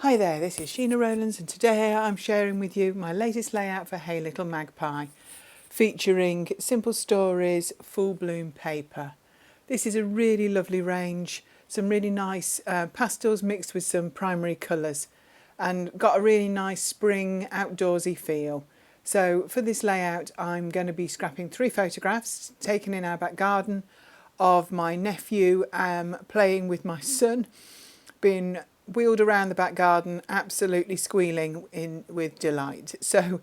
Hi there, this is Sheena Rowlands and today I'm sharing with you my latest layout for Hey Little Magpie, featuring Simple Stories full bloom paper. This is a really lovely range, some really nice pastels mixed with some primary colours and got a really nice spring outdoorsy feel. So for this layout I'm going to be scrapping 3 photographs taken in our back garden of my nephew playing with my son, being wheeled around the back garden, absolutely squealing with delight. So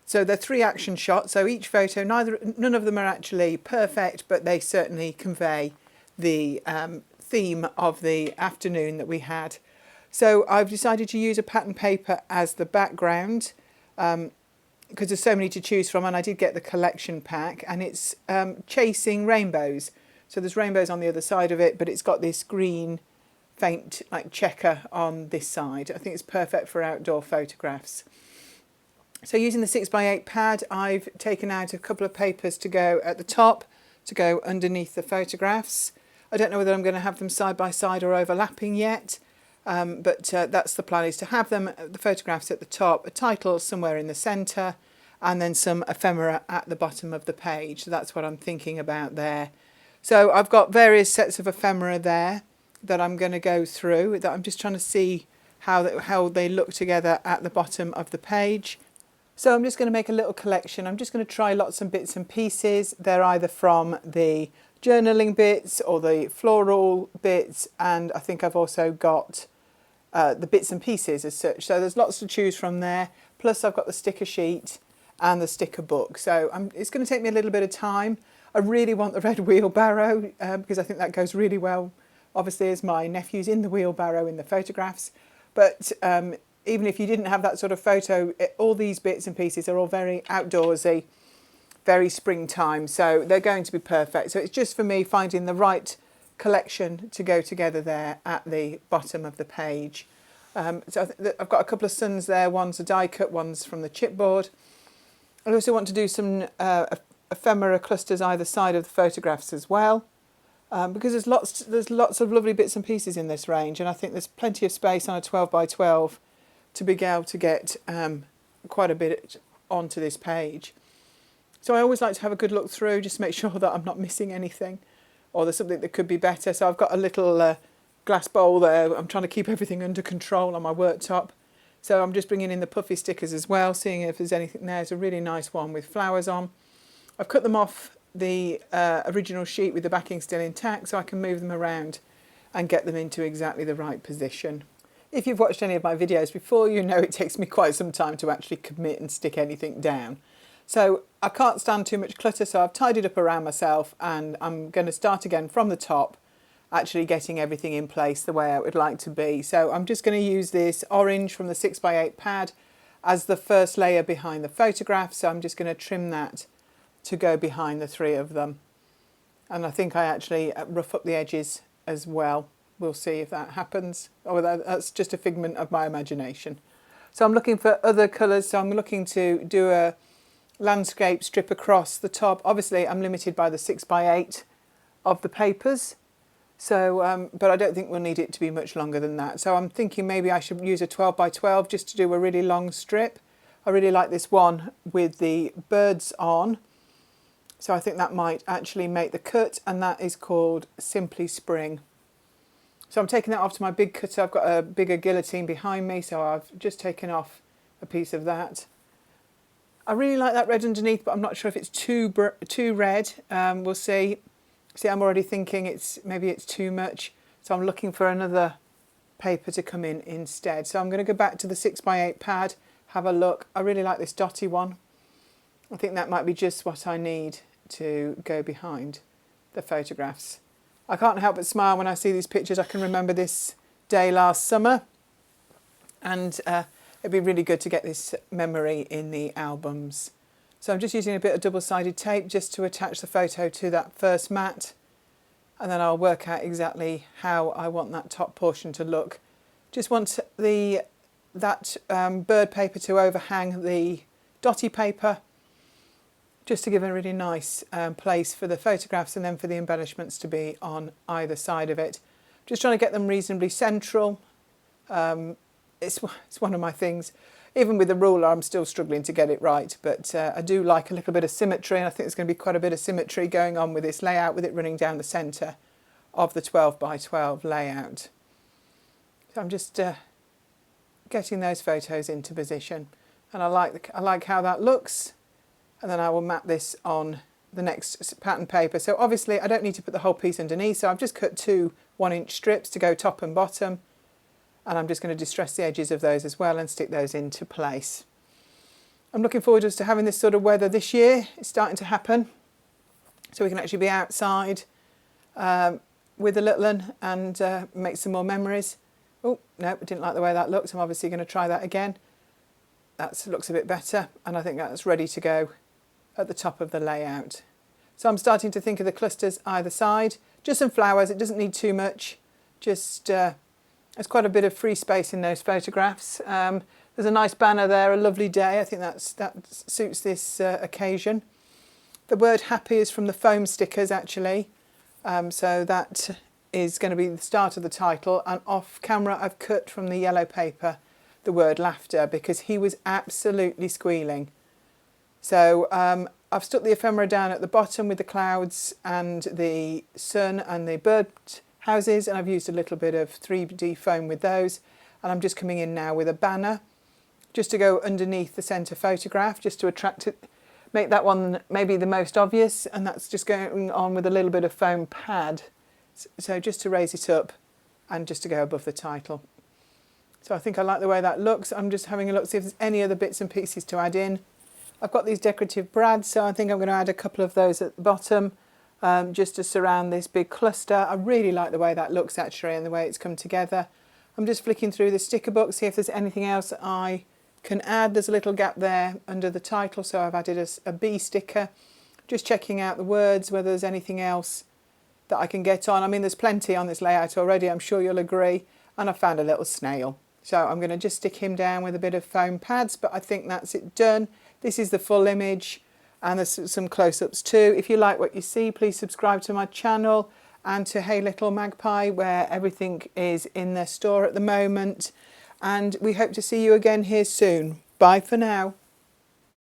they're 3 action shots. So each photo, none of them are actually perfect, but they certainly convey the theme of the afternoon that we had. So I've decided to use a pattern paper as the background because there's so many to choose from, and I did get the collection pack, and it's chasing rainbows. So there's rainbows on the other side of it, but it's got this green faint like checker on this side. I think it's perfect for outdoor photographs. So using the 6x8 pad, I've taken out a couple of papers to go at the top to go underneath the photographs. I don't know whether I'm going to have them side by side or overlapping yet, but that's the plan, is to have them, the photographs at the top, a title somewhere in the centre, and then some ephemera at the bottom of the page. So that's what I'm thinking about there. So I've got various sets of ephemera there that I'm going to go through, that I'm just trying to see how they look together at the bottom of the page. So I'm just going to make a little collection. I'm just going to try lots of bits and pieces. They're either from the journaling bits or the floral bits, and I think I've also got the bits and pieces as such. So there's lots to choose from there. Plus I've got the sticker sheet and the sticker book. So it's going to take me a little bit of time. I really want the red wheelbarrow because I think that goes really well, obviously, as my nephew's in the wheelbarrow in the photographs. But even if you didn't have that sort of photo, all these bits and pieces are all very outdoorsy, very springtime, so they're going to be perfect. So it's just for me finding the right collection to go together there at the bottom of the page. So I've got a couple of suns there. One's a die cut, one's from the chipboard. I also want to do some ephemera clusters either side of the photographs as well. Because there's lots of lovely bits and pieces in this range, and I think there's plenty of space on a 12x12 to be able to get quite a bit onto this page. So I always like to have a good look through, just to make sure that I'm not missing anything or there's something that could be better. So I've got a little glass bowl there. I'm trying to keep everything under control on my worktop. So I'm just bringing in the puffy stickers as well, seeing if there's anything there. It's a really nice one with flowers on. I've cut them off the original sheet with the backing still intact, so I can move them around and get them into exactly the right position. If you've watched any of my videos before, you know it takes me quite some time to actually commit and stick anything down. So I can't stand too much clutter, so I've tidied up around myself, and I'm going to start again from the top, actually getting everything in place the way I would like to be. So I'm just going to use this orange from the 6x8 pad as the first layer behind the photograph, so I'm just going to trim that to go behind the 3 of them. And I think I actually rough up the edges as well. We'll see if that happens. Oh, that's just a figment of my imagination. So I'm looking for other colours. So I'm looking to do a landscape strip across the top. Obviously I'm limited by the 6x8 of the papers. So, but I don't think we'll need it to be much longer than that. So I'm thinking maybe I should use a 12x12 just to do a really long strip. I really like this one with the birds on. So I think that might actually make the cut, and that is called Simply Spring. So I'm taking that off to my big cutter. I've got a bigger guillotine behind me, so I've just taken off a piece of that. I really like that red underneath, but I'm not sure if it's too red. We'll see. See, I'm already thinking maybe it's too much. So I'm looking for another paper to come in instead. So I'm going to go back to the 6x8 pad, have a look. I really like this dotty one. I think that might be just what I need to go behind the photographs. I can't help but smile when I see these pictures. I can remember this day last summer, and it'd be really good to get this memory in the albums. So I'm just using a bit of double-sided tape just to attach the photo to that first mat, and then I'll work out exactly how I want that top portion to look. Just want that bird paper to overhang the dotty paper, just to give a really nice place for the photographs and then for the embellishments to be on either side of it. Just trying to get them reasonably central. it's one of my things. Even with the ruler, I'm still struggling to get it right, but I do like a little bit of symmetry, and I think there's going to be quite a bit of symmetry going on with this layout, with it running down the centre of the 12 by 12 layout. So I'm just getting those photos into position, and I like how that looks, and then I will map this on the next pattern paper. So obviously I don't need to put the whole piece underneath, so I've just cut 2 1-inch strips to go top and bottom, and I'm just going to distress the edges of those as well and stick those into place. I'm looking forward just to having this sort of weather this year. It's starting to happen, so we can actually be outside with the little one and make some more memories. Oh no, I didn't like the way that looked. I'm obviously going to try that again. That looks a bit better, and I think that's ready to go at the top of the layout. So I'm starting to think of the clusters either side. Just some flowers, it doesn't need too much. Just there's quite a bit of free space in those photographs. There's a nice banner there, a lovely day. I think that suits this occasion. The word happy is from the foam stickers actually. So that is going to be the start of the title, and off camera I've cut from the yellow paper the word laughter because he was absolutely squealing. So I've stuck the ephemera down at the bottom with the clouds and the sun and the bird houses, and I've used a little bit of 3D foam with those, and I'm just coming in now with a banner just to go underneath the centre photograph, just to attract it, make that one maybe the most obvious, and that's just going on with a little bit of foam pad, so just to raise it up and just to go above the title. So I think I like the way that looks. I'm just having a look, see if there's any other bits and pieces to add in. I've got these decorative brads, so I think I'm going to add a couple of those at the bottom just to surround this big cluster. I really like the way that looks actually and the way it's come together. I'm just flicking through the sticker book, see if there's anything else I can add. There's a little gap there under the title, so I've added a B sticker. Just checking out the words, whether there's anything else that I can get on. I mean, there's plenty on this layout already, I'm sure you'll agree. And I found a little snail. So I'm going to just stick him down with a bit of foam pads, but I think that's it done. This is the full image, and there's some close-ups too. If you like what you see, please subscribe to my channel and to Hey Little Magpie, where everything is in their store at the moment. And we hope to see you again here soon. Bye for now.